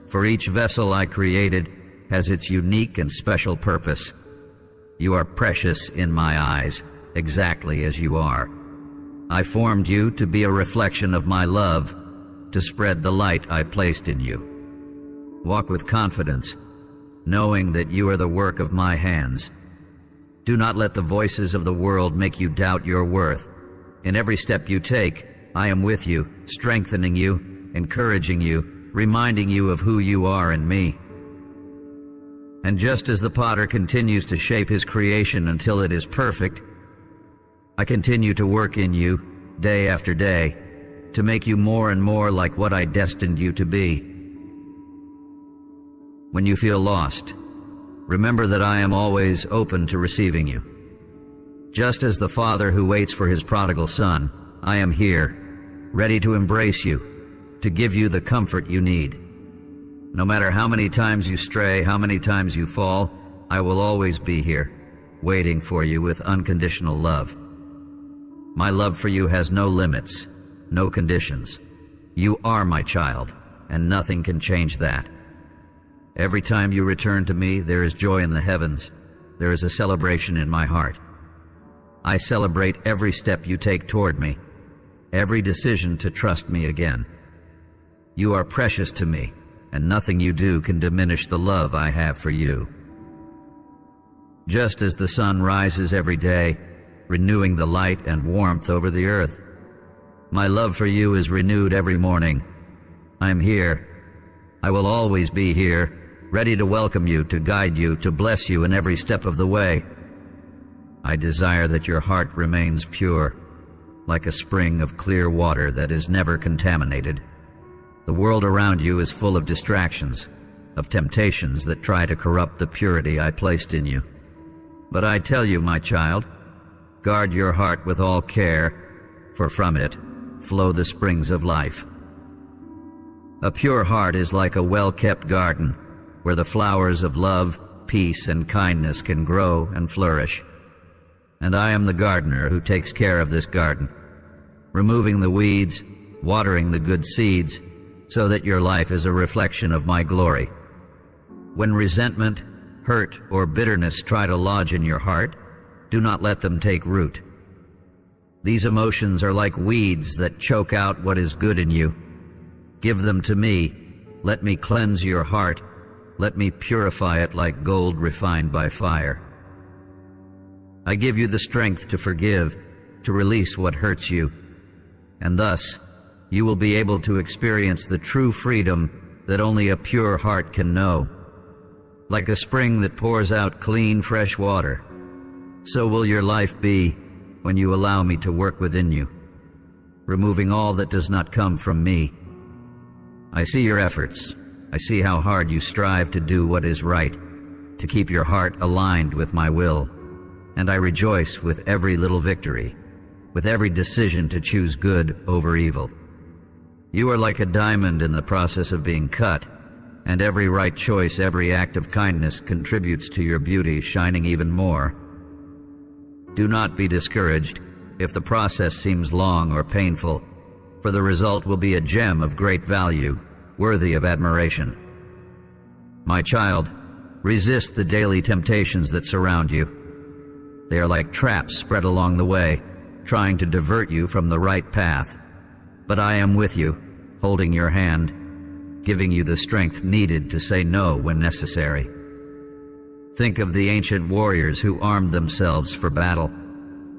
A: for each vessel I created has its unique and special purpose. You are precious in my eyes, exactly as you are. I formed you to be a reflection of my love, to spread the light I placed in you. Walk with confidence, knowing that you are the work of my hands. Do not let the voices of the world make you doubt your worth. In every step you take, I am with you, strengthening you, encouraging you, reminding you of who you are in me. And just as the potter continues to shape his creation until it is perfect, I continue to work in you, day after day, to make you more and more like what I destined you to be. When you feel lost, remember that I am always open to receiving you. Just as the father who waits for his prodigal son, I am here, ready to embrace you, to give you the comfort you need. No matter how many times you stray, how many times you fall, I will always be here, waiting for you with unconditional love. My love for you has no limits, no conditions. You are my child, and nothing can change that. Every time you return to me, there is joy in the heavens. There is a celebration in my heart. I celebrate every step you take toward me, every decision to trust me again. You are precious to me, and nothing you do can diminish the love I have for you. Just as the sun rises every day, renewing the light and warmth over the earth, my love for you is renewed every morning. I am here. I will always be here, ready to welcome you, to guide you, to bless you in every step of the way. I desire that your heart remains pure, like a spring of clear water that is never contaminated. The world around you is full of distractions, of temptations that try to corrupt the purity I placed in you. But I tell you, my child, guard your heart with all care, for from it flow the springs of life. A pure heart is like a well-kept garden, where the flowers of love, peace, and kindness can grow and flourish. And I am the gardener who takes care of this garden, removing the weeds, watering the good seeds, so that your life is a reflection of my glory. When resentment, hurt, or bitterness try to lodge in your heart, do not let them take root. These emotions are like weeds that choke out what is good in you. Give them to me. Let me cleanse your heart. Let me purify it like gold refined by fire. I give you the strength to forgive, to release what hurts you, and thus you will be able to experience the true freedom that only a pure heart can know. Like a spring that pours out clean, fresh water, so will your life be when you allow me to work within you, removing all that does not come from me. I see your efforts. I see how hard you strive to do what is right, to keep your heart aligned with my will, and I rejoice with every little victory, with every decision to choose good over evil. You are like a diamond in the process of being cut, and every right choice, every act of kindness contributes to your beauty shining even more. Do not be discouraged if the process seems long or painful, for the result will be a gem of great value, worthy of admiration. My child, resist the daily temptations that surround you. They are like traps spread along the way, trying to divert you from the right path. But I am with you, holding your hand, giving you the strength needed to say no when necessary. Think of the ancient warriors who armed themselves for battle,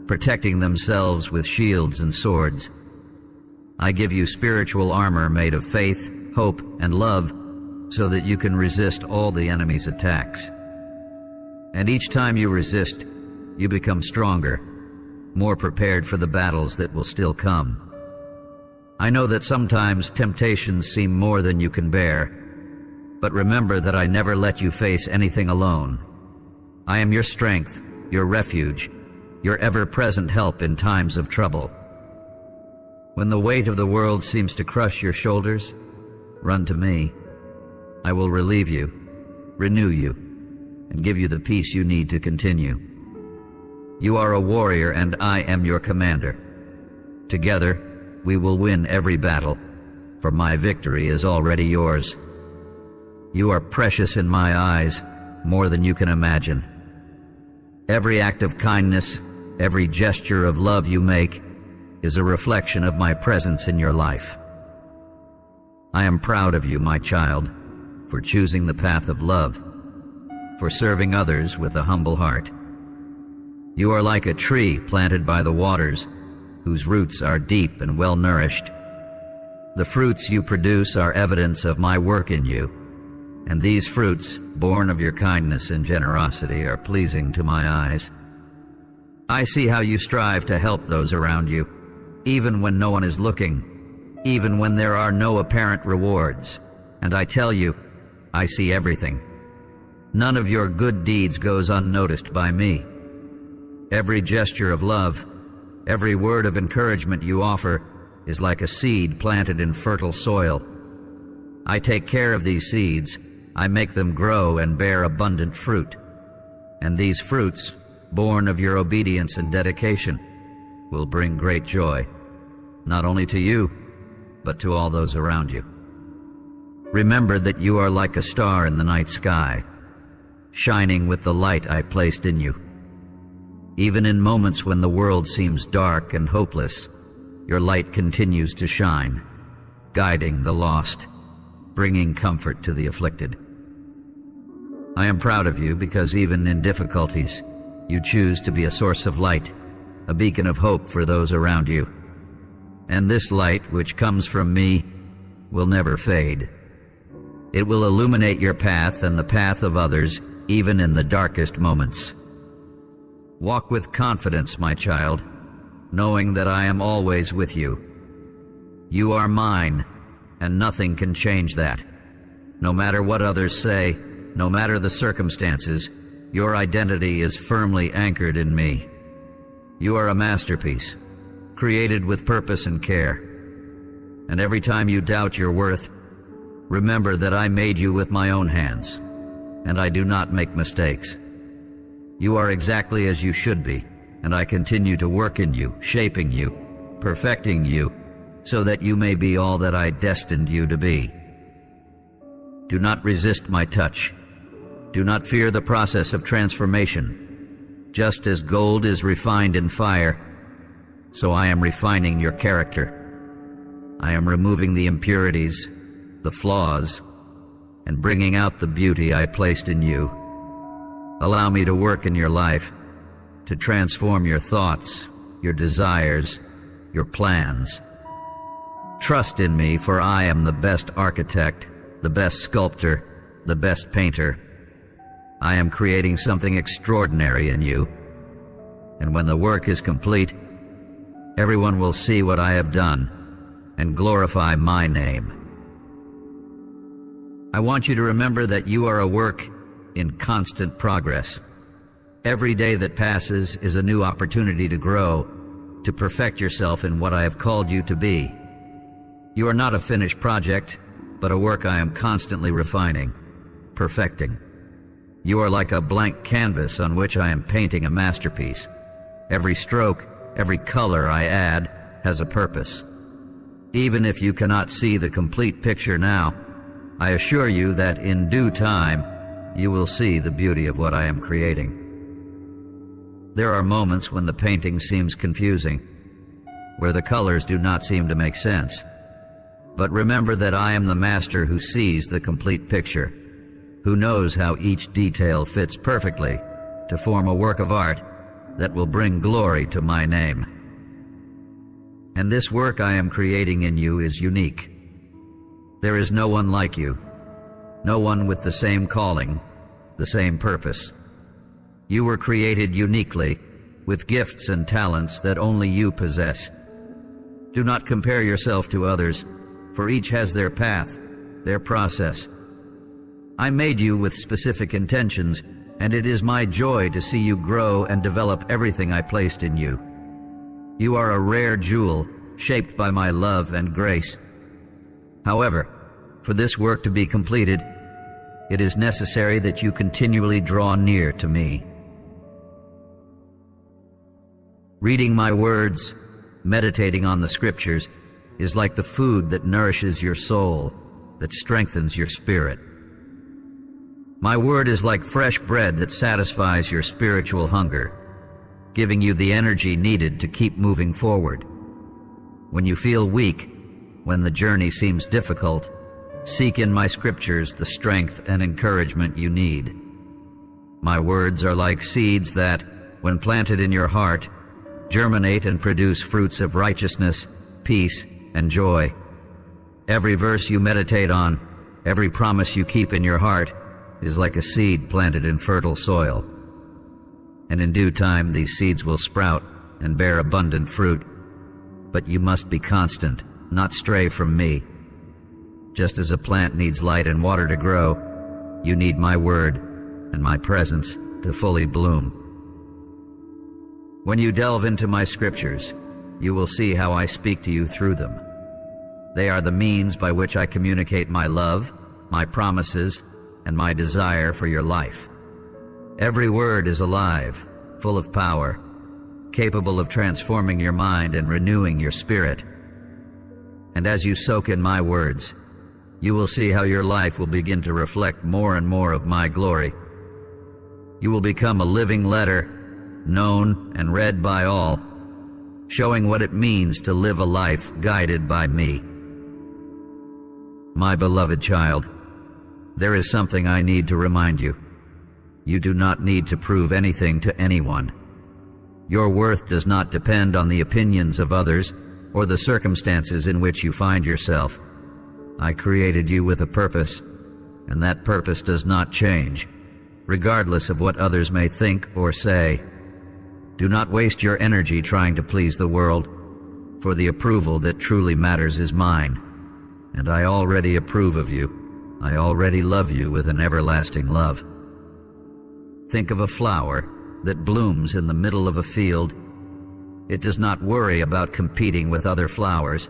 A: protecting themselves with shields and swords. I give you spiritual armor made of faith, hope, and love, so that you can resist all the enemy's attacks. And each time you resist, you become stronger, more prepared for the battles that will still come. I know that sometimes temptations seem more than you can bear, but remember that I never let you face anything alone. I am your strength, your refuge, your ever-present help in times of trouble. When the weight of the world seems to crush your shoulders, run to me. I will relieve you, renew you, and give you the peace you need to continue. You are a warrior and I am your commander. Together, we will win every battle, for my victory is already yours. You are precious in my eyes, more than you can imagine. Every act of kindness, every gesture of love you make, is a reflection of my presence in your life. I am proud of you, my child, for choosing the path of love, for serving others with a humble heart. You are like a tree planted by the waters, whose roots are deep and well-nourished. The fruits you produce are evidence of my work in you, and these fruits, born of your kindness and generosity, are pleasing to my eyes. I see how you strive to help those around you, even when no one is looking, even when there are no apparent rewards. And I tell you, I see everything. None of your good deeds goes unnoticed by me. Every gesture of love, every word of encouragement you offer is like a seed planted in fertile soil. I take care of these seeds, I make them grow and bear abundant fruit. And these fruits, born of your obedience and dedication, will bring great joy, not only to you, but to all those around you. Remember that you are like a star in the night sky, shining with the light I placed in you. Even in moments when the world seems dark and hopeless, your light continues to shine, guiding the lost, bringing comfort to the afflicted. I am proud of you because even in difficulties, you choose to be a source of light, a beacon of hope for those around you. And this light, which comes from me, will never fade. It will illuminate your path and the path of others, even in the darkest moments. Walk with confidence, my child, knowing that I am always with you. You are mine, and nothing can change that. No matter what others say, no matter the circumstances, your identity is firmly anchored in me. You are a masterpiece, created with purpose and care. And every time you doubt your worth, remember that I made you with my own hands, and I do not make mistakes. You are exactly as you should be, and I continue to work in you, shaping you, perfecting you, so that you may be all that I destined you to be. Do not resist my touch. Do not fear the process of transformation. Just as gold is refined in fire, so I am refining your character. I am removing the impurities, the flaws, and bringing out the beauty I placed in you. Allow me to work in your life, to transform your thoughts, your desires, your plans. Trust in me, for I am the best architect, the best sculptor, the best painter. I am creating something extraordinary in you. And when the work is complete, everyone will see what I have done and glorify my name. I want you to remember that you are a work in constant progress. Every day that passes is a new opportunity to grow, to perfect yourself in what I have called you to be. You are not a finished project, but a work I am constantly refining, perfecting. You are like a blank canvas on which I am painting a masterpiece. Every stroke, every color I add has a purpose. Even if you cannot see the complete picture now, I assure you that in due time, you will see the beauty of what I am creating. There are moments when the painting seems confusing, where the colors do not seem to make sense. But remember that I am the master who sees the complete picture, who knows how each detail fits perfectly to form a work of art that will bring glory to my name. And this work I am creating in you is unique. There is no one like you, no one with the same calling, the same purpose. You were created uniquely, with gifts and talents that only you possess. Do not compare yourself to others, for each has their path, their process. I made you with specific intentions, and it is my joy to see you grow and develop everything I placed in you. You are a rare jewel, shaped by my love and grace. However, for this work to be completed, it is necessary that you continually draw near to me. Reading my words, meditating on the scriptures, is like the food that nourishes your soul, that strengthens your spirit. My word is like fresh bread that satisfies your spiritual hunger, giving you the energy needed to keep moving forward. When you feel weak, when the journey seems difficult, seek in my scriptures the strength and encouragement you need. My words are like seeds that, when planted in your heart, germinate and produce fruits of righteousness, peace, and joy. Every verse you meditate on, every promise you keep in your heart, is like a seed planted in fertile soil. And in due time these seeds will sprout and bear abundant fruit. But you must be constant, not stray from me. Just as a plant needs light and water to grow, you need my word and my presence to fully bloom. When you delve into my scriptures, you will see how I speak to you through them. They are the means by which I communicate my love, my promises, and my desire for your life. Every word is alive, full of power, capable of transforming your mind and renewing your spirit. And as you soak in my words, you will see how your life will begin to reflect more and more of my glory. You will become a living letter, known and read by all, showing what it means to live a life guided by me. My beloved child, there is something I need to remind you. You do not need to prove anything to anyone. Your worth does not depend on the opinions of others or the circumstances in which you find yourself. I created you with a purpose, and that purpose does not change, regardless of what others may think or say. Do not waste your energy trying to please the world, for the approval that truly matters is mine, and I already approve of you. I already love you with an everlasting love. Think of a flower that blooms in the middle of a field. It does not worry about competing with other flowers.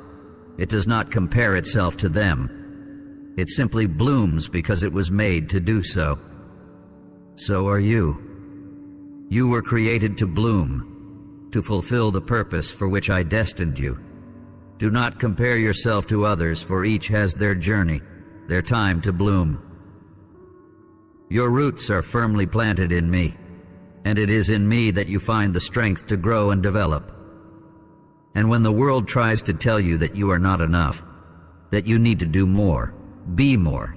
A: It does not compare itself to them. It simply blooms because it was made to do so. So are you. You were created to bloom, to fulfill the purpose for which I destined you. Do not compare yourself to others, for each has their journey, their time to bloom. Your roots are firmly planted in me, and it is in me that you find the strength to grow and develop. And when the world tries to tell you that you are not enough, that you need to do more, be more,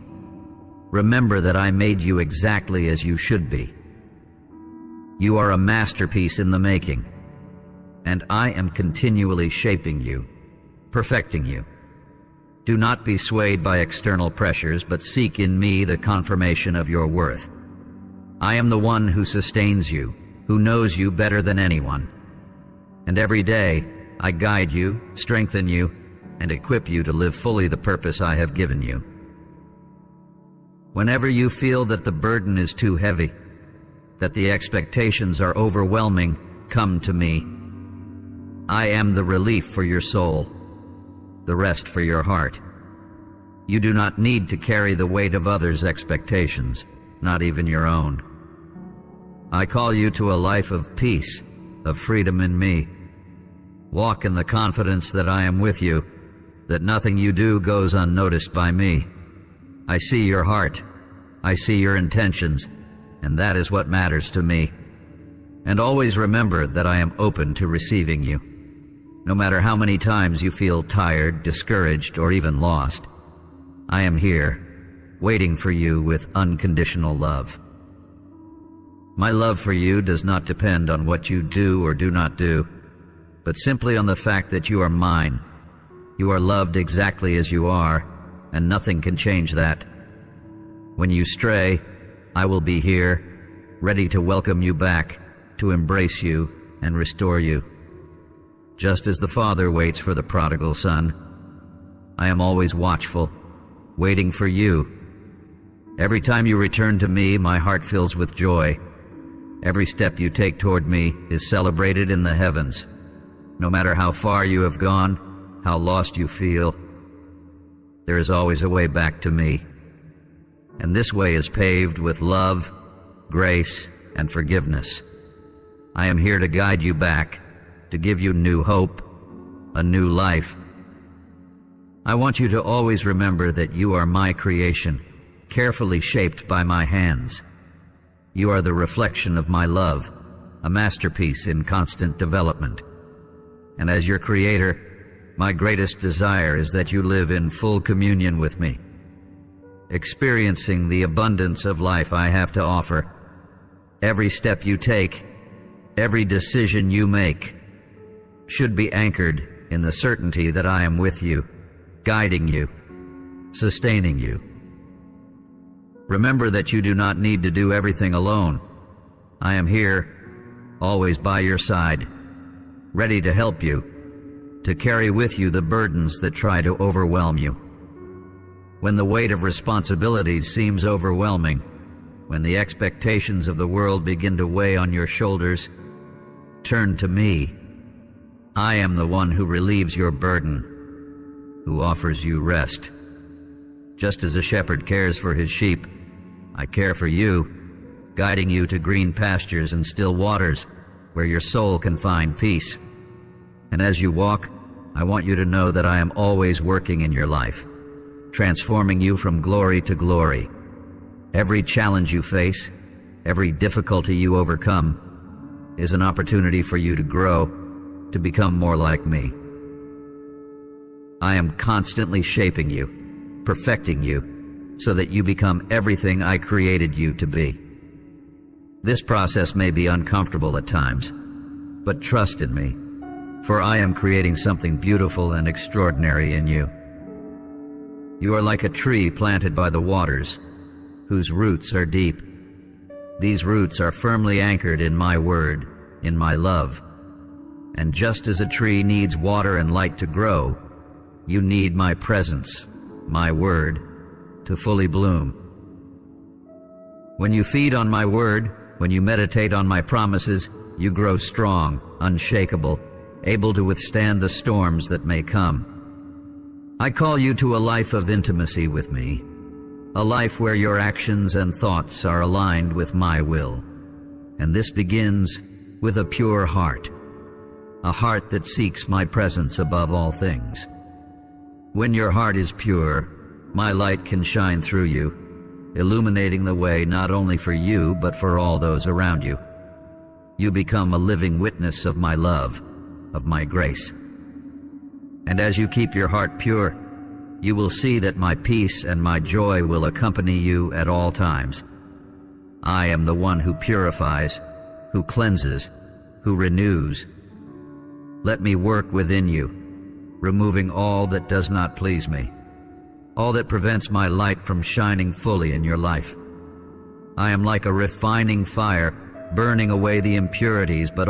A: remember that I made you exactly as you should be. You are a masterpiece in the making, and I am continually shaping you, perfecting you. Do not be swayed by external pressures, but seek in me the confirmation of your worth. I am the one who sustains you, who knows you better than anyone. And every day, I guide you, strengthen you, and equip you to live fully the purpose I have given you. Whenever you feel that the burden is too heavy, that the expectations are overwhelming, come to me. I am the relief for your soul, the rest for your heart. You do not need to carry the weight of others' expectations, not even your own. I call you to a life of peace, of freedom in me. Walk in the confidence that I am with you, that nothing you do goes unnoticed by me. I see your heart, I see your intentions, and that is what matters to me. And always remember that I am open to receiving you. No matter how many times you feel tired, discouraged, or even lost, I am here, waiting for you with unconditional love. My love for you does not depend on what you do or do not do, but simply on the fact that you are mine. You are loved exactly as you are, and nothing can change that. When you stray, I will be here, ready to welcome you back, to embrace you and restore you. Just as the Father waits for the prodigal son, I am always watchful, waiting for you. Every time you return to me, my heart fills with joy. Every step you take toward me is celebrated in the heavens. No matter how far you have gone, how lost you feel, there is always a way back to me. And this way is paved with love, grace, and forgiveness. I am here to guide you back, to give you new hope, a new life. I want you to always remember that you are my creation, carefully shaped by my hands. You are the reflection of my love, a masterpiece in constant development. And as your creator, my greatest desire is that you live in full communion with me, experiencing the abundance of life I have to offer. Every step you take, every decision you make, should be anchored in the certainty that I am with you, guiding you, sustaining you. Remember that you do not need to do everything alone. I am here, always by your side, ready to help you, to carry with you the burdens that try to overwhelm you. When the weight of responsibility seems overwhelming, when the expectations of the world begin to weigh on your shoulders, turn to me. I am the one who relieves your burden, who offers you rest. Just as a shepherd cares for his sheep, I care for you, guiding you to green pastures and still waters where your soul can find peace. And as you walk, I want you to know that I am always working in your life, transforming you from glory to glory. Every challenge you face, every difficulty you overcome, is an opportunity for you to grow, to become more like me. I am constantly shaping you, perfecting you, so that you become everything I created you to be. This process may be uncomfortable at times, but trust in me, for I am creating something beautiful and extraordinary in you. You are like a tree planted by the waters, whose roots are deep. These roots are firmly anchored in my word, in my love. And just as a tree needs water and light to grow, you need my presence, my word, to fully bloom. When you feed on my word, when you meditate on my promises, you grow strong, unshakable, able to withstand the storms that may come. I call you to a life of intimacy with me, a life where your actions and thoughts are aligned with my will. And this begins with a pure heart, a heart that seeks my presence above all things. When your heart is pure, my light can shine through you, illuminating the way not only for you but for all those around you. You become a living witness of my love, of my grace. And as you keep your heart pure, you will see that my peace and my joy will accompany you at all times. I am the one who purifies, who cleanses, who renews. Let me work within you, removing all that does not please me, all that prevents my light from shining fully in your life. I am like a refining fire, burning away the impurities, but